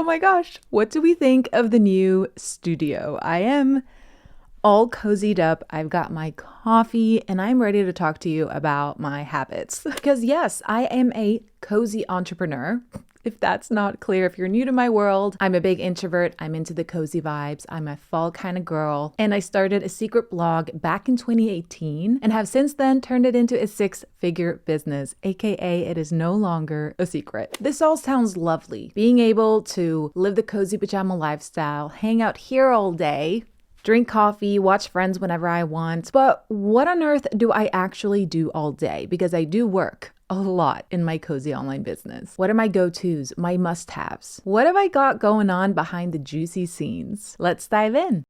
Oh my gosh, what do we think of the new studio? I am all cozied up. I've got my coffee and I'm ready to talk to you about my habits. Because yes, I am a cozy entrepreneur. If that's not clear, if you're new to my world, I'm a big introvert. I'm into the cozy vibes. I'm a fall kind of girl. And I started a secret blog back in 2018 and have since then turned it into a 6-figure business, aka it is no longer a secret. This all sounds lovely. Being able to live the cozy pajama lifestyle, hang out here all day, drink coffee, watch Friends whenever I want. But what on earth do I actually do all day? Because I do work a lot in my cozy online business. What are my go-tos, my must-haves? What have I got going on behind the juicy scenes? Let's dive in.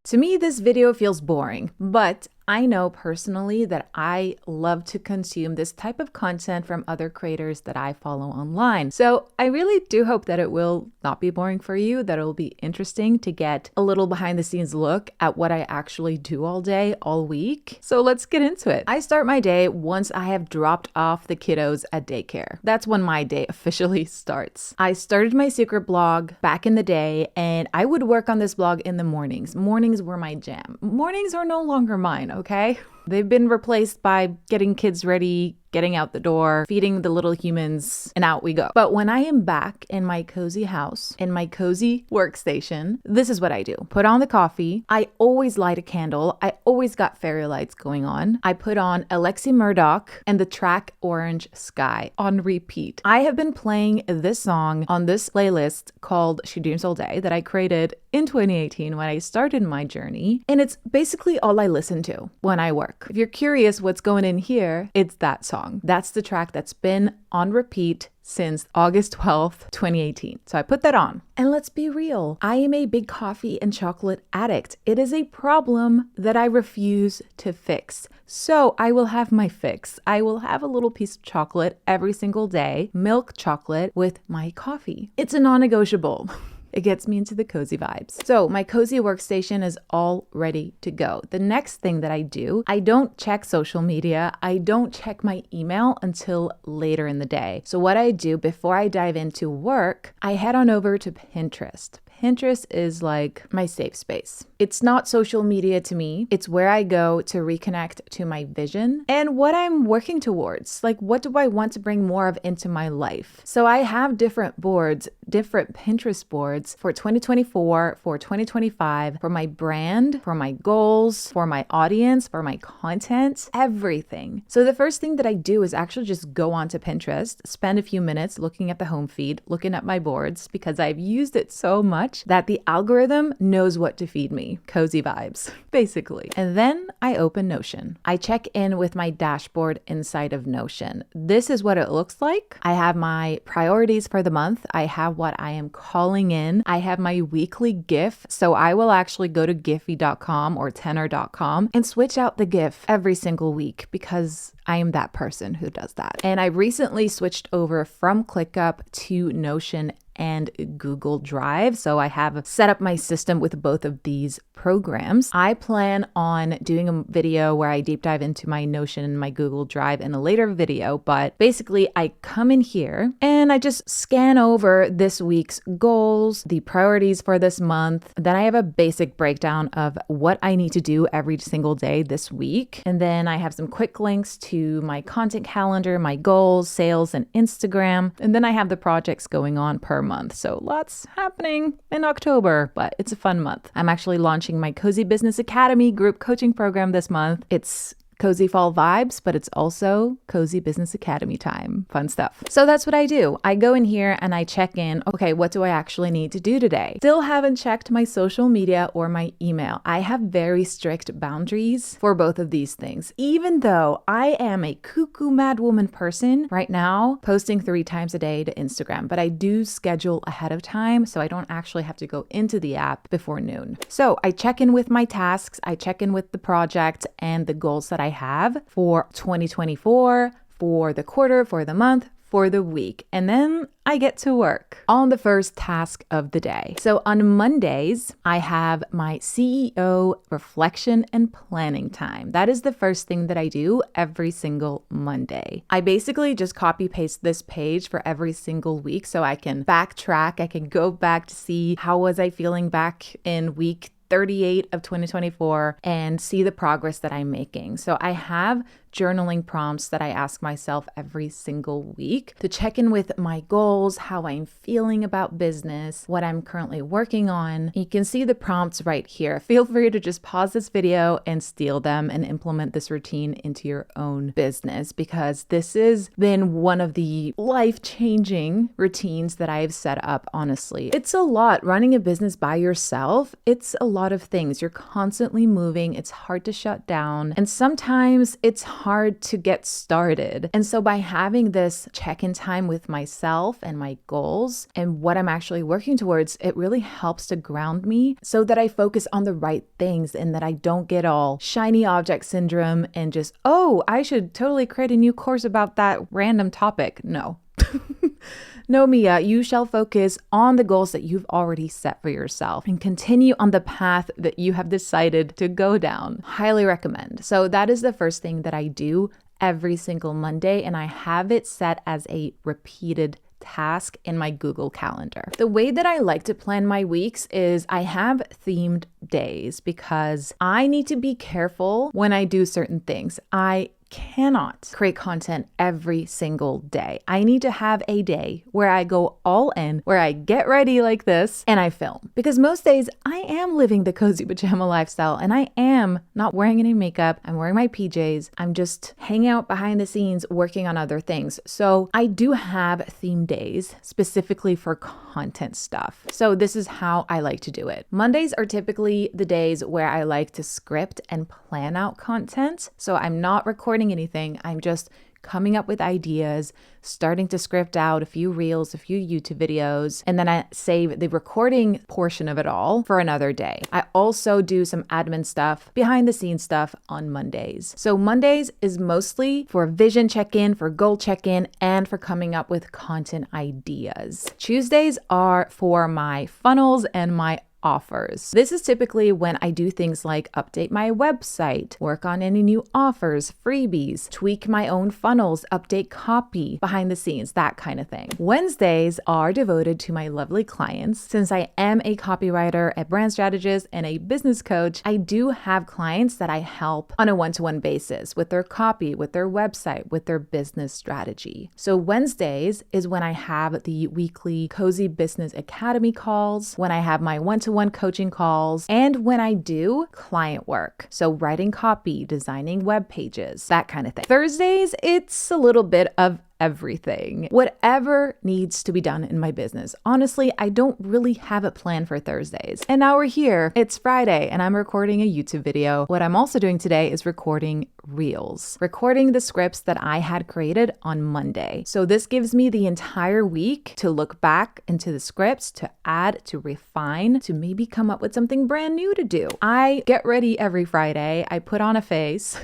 To me, this video feels boring, but I know personally that I love to consume this type of content from other creators that I follow online. So I really do hope that it will not be boring for you, that it will be interesting to get a little behind the scenes look at what I actually do all day, all week. So let's get into it. I start my day once I have dropped off the kiddos at daycare. That's when my day officially starts. I started my secret blog back in the day and I would work on this blog in the mornings. Mornings were my jam. Mornings are no longer mine, okay? They've been replaced by getting kids ready, getting out the door, feeding the little humans, and out we go. But when I am back in my cozy house, in my cozy workstation, this is what I do. Put on the coffee. I always light a candle. I always got fairy lights going on. I put on Alexi Murdoch and the track Orange Sky on repeat. I have been playing this song on this playlist called She Dreams All Day that I created in 2018 when I started my journey. And it's basically all I listen to when I work. If you're curious what's going in here, it's that song. That's the track that's been on repeat since August 12th, 2018. So I put that on. And let's be real, I am a big coffee and chocolate addict. It is a problem that I refuse to fix. So I will have my fix. I will have a little piece of chocolate every single day, milk chocolate with my coffee. It's a non-negotiable. It gets me into the cozy vibes. So my cozy workstation is all ready to go. The next thing that I do, I don't check social media. I don't check my email until later in the day. So what I do before I dive into work, I head on over to Pinterest. Pinterest is like my safe space. It's not social media to me. It's where I go to reconnect to my vision and what I'm working towards. Like, what do I want to bring more of into my life? So I have different boards, different Pinterest boards for 2024, for 2025, for my brand, for my goals, for my audience, for my content, everything. So the first thing that I do is actually just go onto Pinterest, spend a few minutes looking at the home feed, looking at my boards, because I've used it so much that the algorithm knows what to feed me. Cozy vibes, basically. And then I open Notion. I check in with my dashboard inside of Notion. This is what it looks like. I have my priorities for the month. I have what I am calling in. I have my weekly GIF. So I will actually go to giphy.com or tenor.com and switch out the GIF every single week because I am that person who does that. And I recently switched over from ClickUp to Notion and Google Drive. So I have set up my system with both of these programs. I plan on doing a video where I deep dive into my Notion and my Google Drive in a later video, but basically I come in here and I just scan over this week's goals, the priorities for this month. Then I have a basic breakdown of what I need to do every single day this week. And then I have some quick links to my content calendar, my goals, sales, and Instagram. And then I have the projects going on per month. So lots happening in October, but it's a fun month. I'm actually launching my Cozy Business Academy group coaching program this month. It's cozy fall vibes, but it's also Cozy Business Academy time. Fun stuff. So that's what I do. I go in here and I check in. Okay, what do I actually need to do today? Still haven't checked my social media or my email. I have very strict boundaries for both of these things. Even though I am a cuckoo mad woman person right now, posting 3 times a day to Instagram, but I do schedule ahead of time so I don't actually have to go into the app before noon. So I check in with my tasks, I check in with the project and the goals that I have for 2024, for the quarter, for the month, for the week, and then I get to work on the first task of the day. So on Mondays, I have my CEO reflection and planning time. That is the first thing that I do every single Monday. I basically just copy paste this page for every single week so I can backtrack. I can go back to see how was I feeling back in week 38 of 2024 and see the progress that I'm making. So I have journaling prompts that I ask myself every single week to check in with my goals, how I'm feeling about business, what I'm currently working on. You can see the prompts right here. Feel free to just pause this video and steal them and implement this routine into your own business, because this has been one of the life-changing routines that I've set up, honestly. It's a lot running a business by yourself. It's a lot of things. You're constantly moving. It's hard to shut down. And sometimes it's hard to get started. And so by having this check-in time with myself and my goals and what I'm actually working towards, it really helps to ground me so that I focus on the right things and that I don't get all shiny object syndrome and just, oh, I should totally create a new course about that random topic. No. No, Mia, you shall focus on the goals that you've already set for yourself and continue on the path that you have decided to go down. Highly recommend. So that is the first thing that I do every single Monday, and I have it set as a repeated task in my Google Calendar. The way that I like to plan my weeks is I have themed days because I need to be careful when I do certain things. I cannot create content every single day. I need to have a day where I go all in, where I get ready like this and I film. Because most days I am living the cozy pajama lifestyle and I am not wearing any makeup. I'm wearing my PJs. I'm just hanging out behind the scenes working on other things. So I do have theme days specifically for content stuff. So this is how I like to do it. Mondays are typically the days where I like to script and plan out content. So I'm not recording anything. I'm just coming up with ideas, starting to script out a few reels, a few YouTube videos, and then I save the recording portion of it all for another day. I also do some admin stuff, behind the scenes stuff on Mondays. So Mondays is mostly for vision check-in, for goal check-in, and for coming up with content ideas. Tuesdays are for my funnels and my offers. This is typically when I do things like update my website, work on any new offers, freebies, tweak my own funnels, update copy, behind the scenes, that kind of thing. Wednesdays are devoted to my lovely clients. Since I am a copywriter, a brand strategist, and a business coach, I do have clients that I help on a one-to-one basis with their copy, with their website, with their business strategy. So Wednesdays is when I have the weekly Cozy Business Academy calls, when I have my one-to-one coaching calls, and when I do client work. So writing copy, designing web pages, that kind of thing. Thursdays, it's a little bit of everything. Whatever needs to be done in my business. Honestly, I don't really have a plan for Thursdays. And now we're here. It's Friday and I'm recording a YouTube video. What I'm also doing today is recording reels, recording the scripts that I had created on Monday. So this gives me the entire week to look back into the scripts, to add, to refine, to maybe come up with something brand new to do. I get ready every Friday. I put on a face,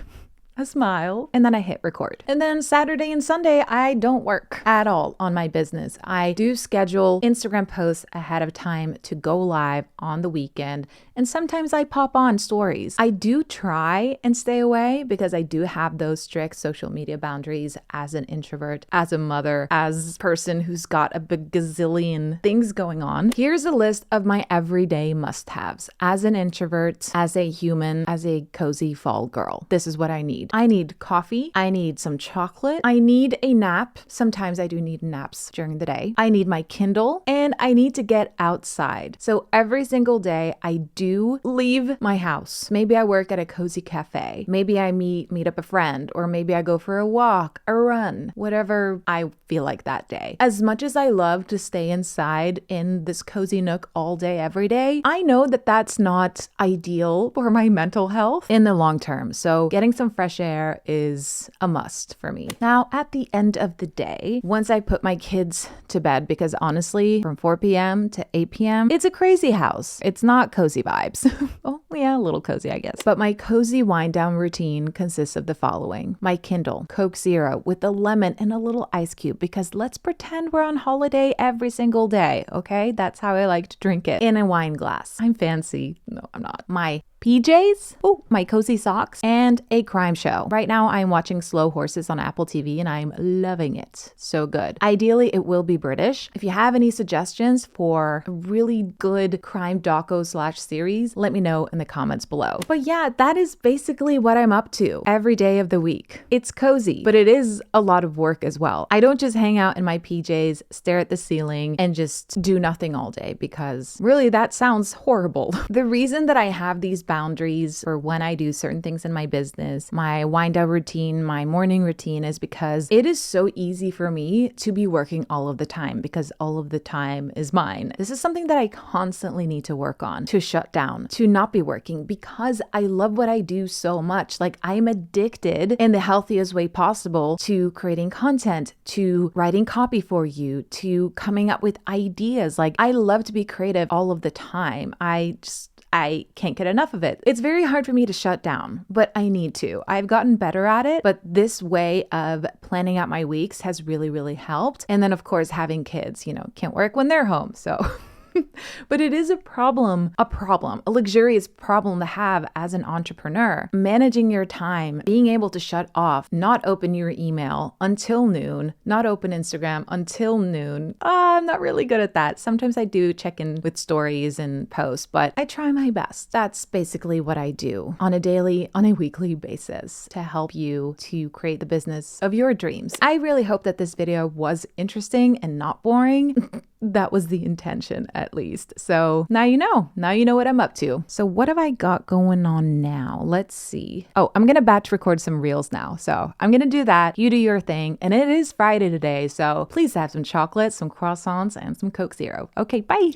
a smile, and then I hit record. And then Saturday and Sunday, I don't work at all on my business. I do schedule Instagram posts ahead of time to go live on the weekend. And sometimes I pop on stories. I do try and stay away because I do have those strict social media boundaries as an introvert, as a mother, as a person who's got a gazillion things going on. Here's a list of my everyday must-haves as an introvert, as a human, as a cozy fall girl. This is what I need. I need coffee. I need some chocolate. I need a nap. Sometimes I do need naps during the day. I need my Kindle and I need to get outside. So every single day I do leave my house. Maybe I work at a cozy cafe. Maybe I meet up a friend, or maybe I go for a walk, a run, whatever I feel like that day. As much as I love to stay inside in this cozy nook all day, every day, I know that that's not ideal for my mental health in the long term. So getting some fresh fresh air is a must for me. Now, at the end of the day, once I put my kids to bed, because honestly, from 4 p.m. to 8 p.m., it's a crazy house. It's not cozy vibes. Oh, yeah, a little cozy, I guess. But my cozy wind down routine consists of the following. My Kindle, Coke Zero with a lemon and a little ice cube, because let's pretend we're on holiday every single day, okay? That's how I like to drink it. In a wine glass. I'm fancy. No, I'm not. My PJs, my cozy socks, and a crime show. Right now, I'm watching Slow Horses on Apple TV and I'm loving it. So good. Ideally, it will be British. If you have any suggestions for a really good crime doco/series, let me know in the comments below. But yeah, that is basically what I'm up to every day of the week. It's cozy, but it is a lot of work as well. I don't just hang out in my PJs, stare at the ceiling, and just do nothing all day, because really that sounds horrible. The reason that I have these boundaries for when I do certain things in my business, my wind down routine, my morning routine, is because it is so easy for me to be working all of the time, because all of the time is mine. This is something that I constantly need to work on, to shut down, to not be working, because I love what I do so much. Like, I'm addicted in the healthiest way possible to creating content, to writing copy for you, to coming up with ideas. Like, I love to be creative all of the time. I can't get enough of it. It's very hard for me to shut down, but I need to. I've gotten better at it, but this way of planning out my weeks has really, really helped. And then, of course, having kids, can't work when they're home. So but it is a luxurious problem to have as an entrepreneur. Managing your time, being able to shut off, not open your email until noon, not open Instagram until noon. I'm not really good at that. Sometimes I do check in with stories and posts, but I try my best. That's basically what I do on a weekly basis to help you to create the business of your dreams. I really hope that this video was interesting and not boring. That was the intention, at least. So now you know what I'm up to. So what have I got going on now? Let's see. Oh, I'm going to batch record some reels now. So I'm going to do that. You do your thing. And it is Friday today. So please have some chocolate, some croissants, and some Coke Zero. Okay, bye.